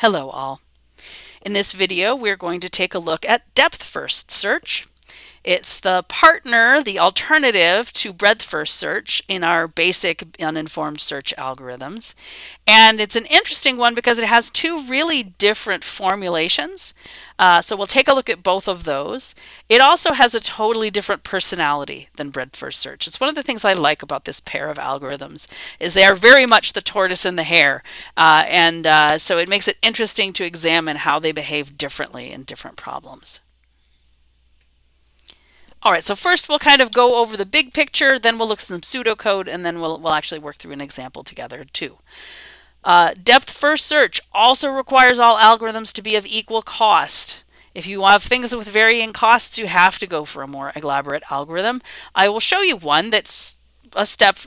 Hello all. In this video, we're going to take a look at depth-first search. It's the partner, the alternative to breadth-first search in our basic uninformed search algorithms. And it's an interesting one because it has two really different formulations. So we'll take a look at both of those. It also has a totally different personality than breadth-first search. It's one of the things I like about this pair of algorithms is they are very much the tortoise and the hare. So it makes it interesting to examine how they behave differently in different problems. All right, so first we'll kind of go over the big picture, then we'll look at some pseudocode, and then we'll actually work through an example together too. Depth-first search also requires all algorithms to be of equal cost. If you have things with varying costs, you have to go for a more elaborate algorithm. I will show you one that's a step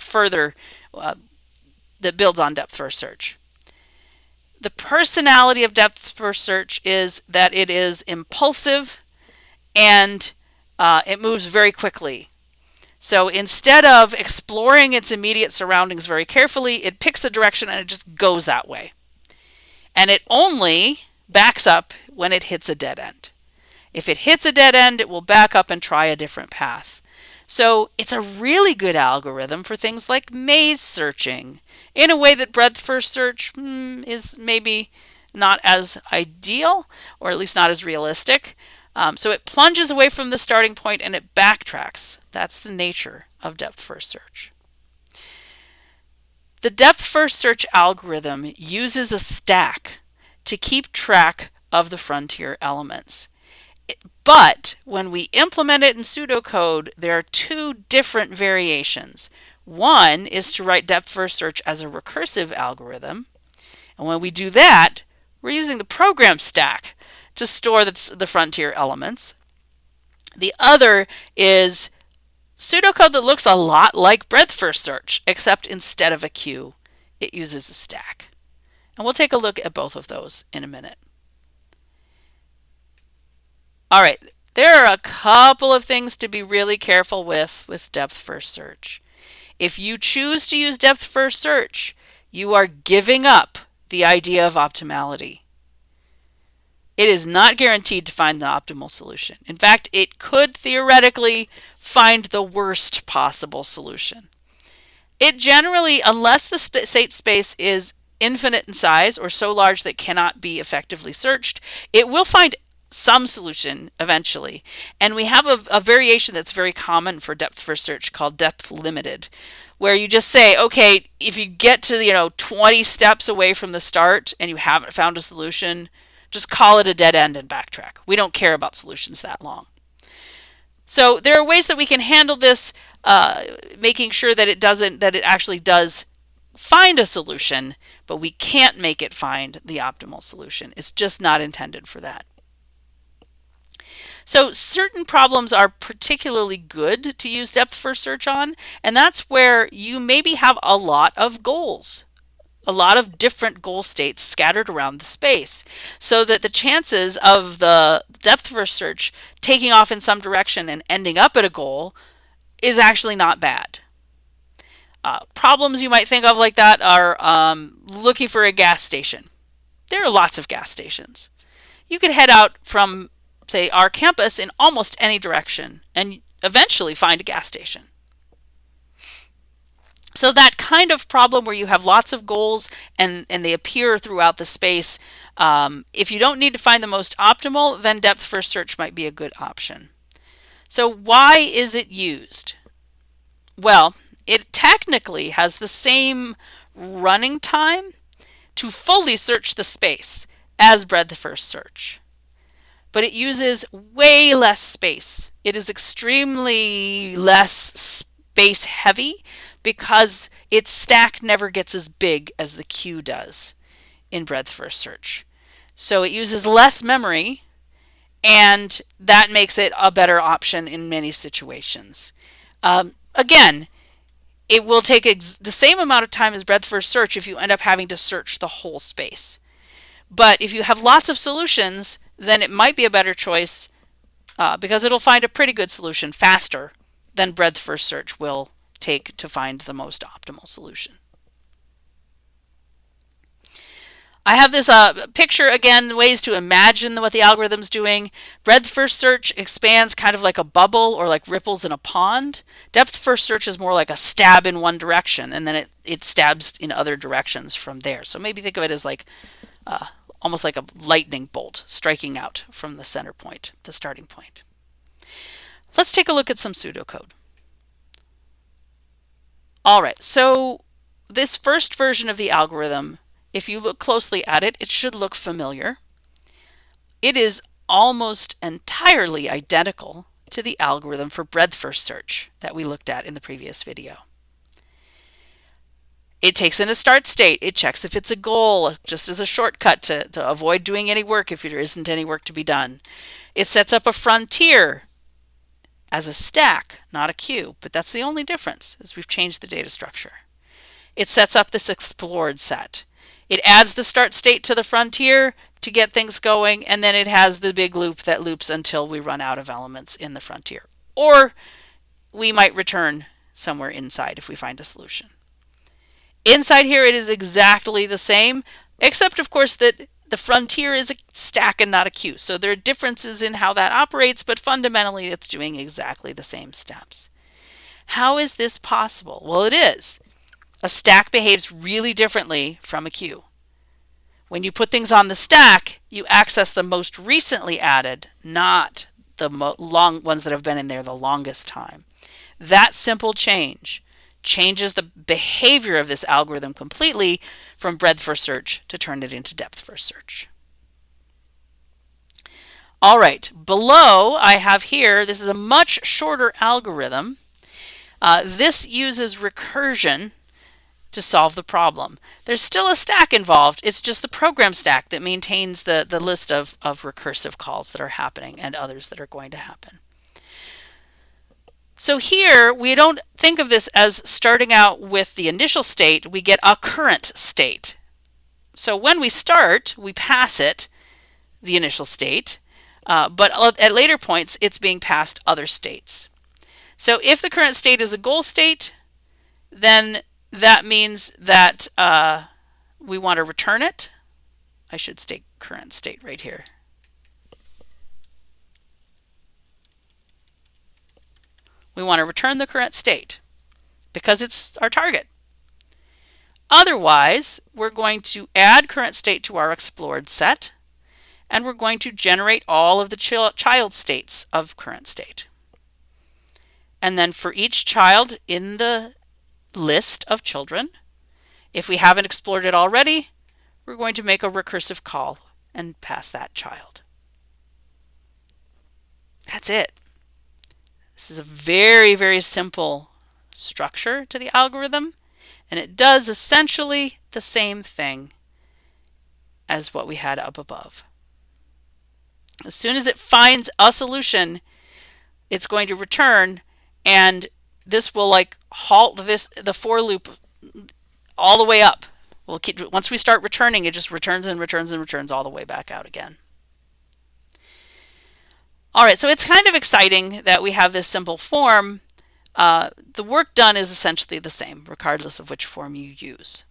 further that builds on depth-first search. The personality of depth-first search is that it is impulsive and it moves very quickly. So instead of exploring its immediate surroundings very carefully, it picks a direction and it just goes that way. And it only backs up when it hits a dead end. If it hits a dead end, it will back up and try a different path. So it's a really good algorithm for things like maze searching, in a way that breadth-first search is maybe not as ideal, or at least not as realistic. So it plunges away from the starting point and it backtracks. That's the nature of depth-first search. The depth-first search algorithm uses a stack to keep track of the frontier elements. But when we implement it in pseudocode, there are two different variations. One is to write depth-first search as a recursive algorithm. And when we do that, we're using the program stack to store the frontier elements. The other is pseudocode that looks a lot like breadth-first search, except instead of a queue, it uses a stack. And we'll take a look at both of those in a minute. All right, there are a couple of things to be really careful with depth-first search. If you choose to use depth-first search, you are giving up the idea of optimality. It is not guaranteed to find the optimal solution. In fact, it could theoretically find the worst possible solution. It generally, unless the state space is infinite in size or so large that it cannot be effectively searched, it will find some solution eventually. And we have a variation that's very common for depth-first search called depth limited, where you just say, okay, if you get to 20 steps away from the start and you haven't found a solution, just call it a dead end and backtrack. We don't care about solutions that long. So there are ways that we can handle this, making sure that it actually does find a solution, but we can't make it find the optimal solution. It's just not intended for that. So certain problems are particularly good to use depth-first search on, and that's where you maybe have a lot of goals. A lot of different goal states scattered around the space, so that the chances of the depth-first search taking off in some direction and ending up at a goal is actually not bad. Problems you might think of like that are looking for a gas station. There are lots of gas stations. You could head out from, say, our campus in almost any direction and eventually find a gas station. So that kind of problem where you have lots of goals and they appear throughout the space, if you don't need to find the most optimal, then depth-first search might be a good option. So why is it used? Well, it technically has the same running time to fully search the space as breadth-first search, but it uses way less space. It is extremely less space heavy, because its stack never gets as big as the queue does in breadth-first search. So it uses less memory, and that makes it a better option in many situations. Again, it will take the same amount of time as breadth-first search if you end up having to search the whole space. But if you have lots of solutions, then it might be a better choice because it'll find a pretty good solution faster than breadth-first search will take to find the most optimal solution. I have this picture again, ways to imagine what the algorithm's doing. Breadth first search expands kind of like a bubble or like ripples in a pond. Depth first search is more like a stab in one direction, and then it stabs in other directions from there. So maybe think of it as like almost like a lightning bolt striking out from the center point, the starting point. Let's take a look at some pseudocode. All right, so this first version of the algorithm, if you look closely at it, it should look familiar. It is almost entirely identical to the algorithm for breadth first search that we looked at in the previous video. It takes in a start state. It checks if it's a goal, just as a shortcut to avoid doing any work if there isn't any work to be done. It sets up a frontier as a stack, not a queue, but that's the only difference, is we've changed the data structure. It sets up this explored set. It adds the start state to the frontier to get things going, and then it has the big loop that loops until we run out of elements in the frontier. Or we might return somewhere inside if we find a solution. Inside here, it is exactly the same, except of course that the frontier is a stack and not a queue. So there are differences in how that operates, but fundamentally it's doing exactly the same steps. How is this possible? Well, it is. A stack behaves really differently from a queue. When you put things on the stack, you access the most recently added, not the long ones that have been in there the longest time. That simple change changes the behavior of this algorithm completely from breadth first search to turn it into depth first search. All right, below I have here, this is a much shorter algorithm. This uses recursion to solve the problem. There's still a stack involved. It's just the program stack that maintains the list of recursive calls that are happening and others that are going to happen. So here, we don't think of this as starting out with the initial state. We get a current state. So when we start, we pass it the initial state, but at later points, it's being passed other states. So if the current state is a goal state, then that means that we want to return it. I should state current state right here. We want to return the current state because it's our target. Otherwise, we're going to add current state to our explored set, and we're going to generate all of the child states of current state. And then for each child in the list of children, if we haven't explored it already, we're going to make a recursive call and pass that child. That's it. This is a very, very simple structure to the algorithm, and it does essentially the same thing as what we had up above. As soon as it finds a solution, it's going to return, and this will like halt the for loop all the way up. We'll keep, once we start returning, it just returns and returns and returns all the way back out again. All right, so it's kind of exciting that we have this simple form. The work done is essentially the same, regardless of which form you use.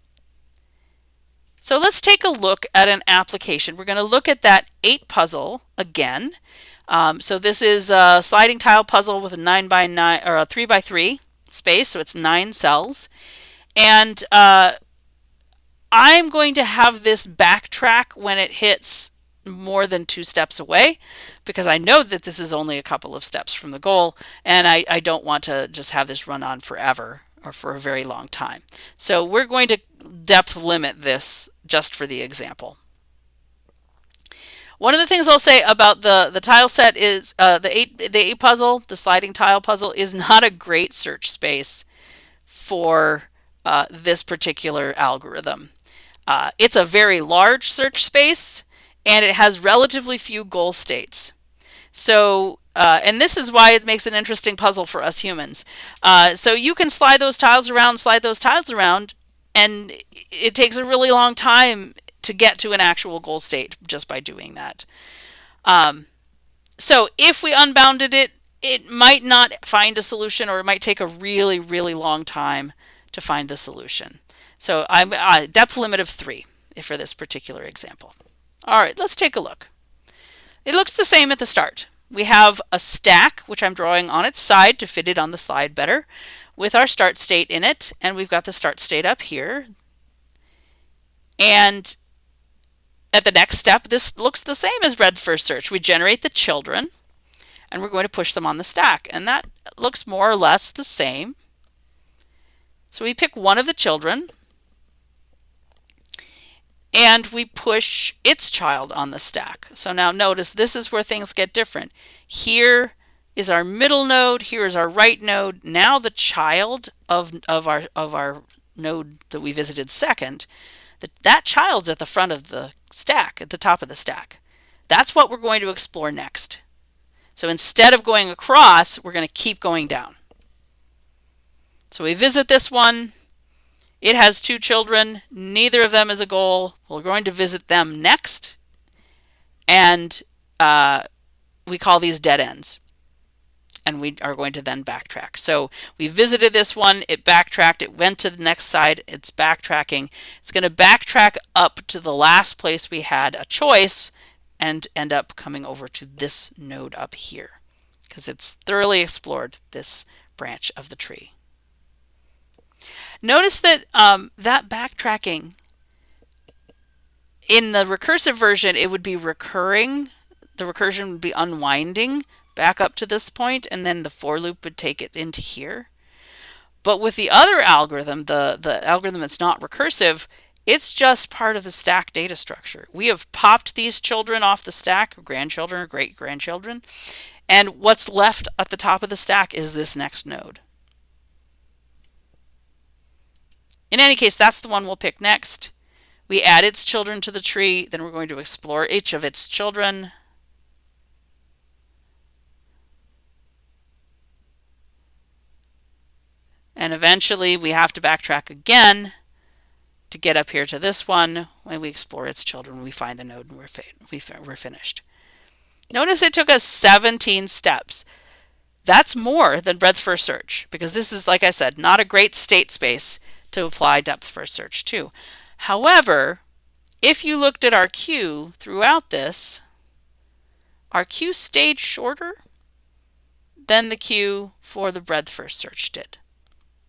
So let's take a look at an application. We're going to look at that 8 puzzle again. So this is a sliding tile puzzle with a 9 by 9 or a 3 by 3 space, so it's 9 cells. And I'm going to have this backtrack when it hits more than 2 steps away, because I know that this is only a couple of steps from the goal, and I don't want to just have this run on forever or for a very long time. So we're going to depth limit this just for the example. One of the things I'll say about the tile set is the eight puzzle, the sliding tile puzzle, is not a great search space for this particular algorithm. It's a very large search space, and it has relatively few goal states. So, and this is why it makes an interesting puzzle for us humans. So you can slide those tiles around, and it takes a really long time to get to an actual goal state just by doing that. So if we unbounded it, it might not find a solution, or it might take a really, really long time to find the solution. So I'm depth limit of 3 for this particular example. All right, let's take a look. It looks the same at the start. We have a stack, which I'm drawing on its side to fit it on the slide better, with our start state in it, and we've got the start state up here. And at the next step, this looks the same as breadth first search. We generate the children, and we're going to push them on the stack, and that looks more or less the same. So we pick one of the children, and we push its child on the stack. So now notice this is where things get different. Here is our middle node, here is our right node. Now the child of our node that we visited second, that child's at the front of the stack, at the top of the stack. That's what we're going to explore next. So instead of going across, we're going to keep going down. So we visit this one. It has 2 children. Neither of them is a goal. We're going to visit them next. And we call these dead ends. And we are going to then backtrack. So we visited this one. It backtracked. It went to the next side. It's backtracking. It's going to backtrack up to the last place we had a choice and end up coming over to this node up here because it's thoroughly explored this branch of the tree. Notice that that backtracking, in the recursive version, it would be recurring. The recursion would be unwinding back up to this point, and then the for loop would take it into here. But with the other algorithm, the algorithm that's not recursive, it's just part of the stack data structure. We have popped these children off the stack, or grandchildren or great-grandchildren, and what's left at the top of the stack is this next node. In any case, that's the one we'll pick next. We add its children to the tree, then we're going to explore each of its children. And eventually we have to backtrack again to get up here to this one. When we explore its children, we find the node and we're finished. Notice it took us 17 steps. That's more than breadth first search because this is, like I said, not a great state space to apply depth first search to. However, if you looked at our queue throughout this, our queue stayed shorter than the queue for the breadth first search did.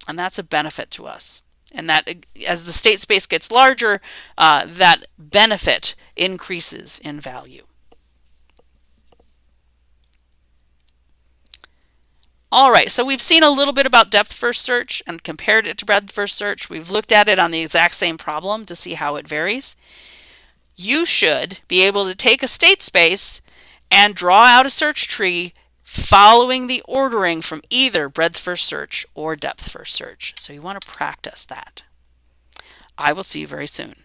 And that's a benefit to us. And that as the state space gets larger, that benefit increases in value. All right, so we've seen a little bit about depth first search and compared it to breadth first search. We've looked at it on the exact same problem to see how it varies. You should be able to take a state space and draw out a search tree following the ordering from either breadth first search or depth first search. So you want to practice that. I will see you very soon.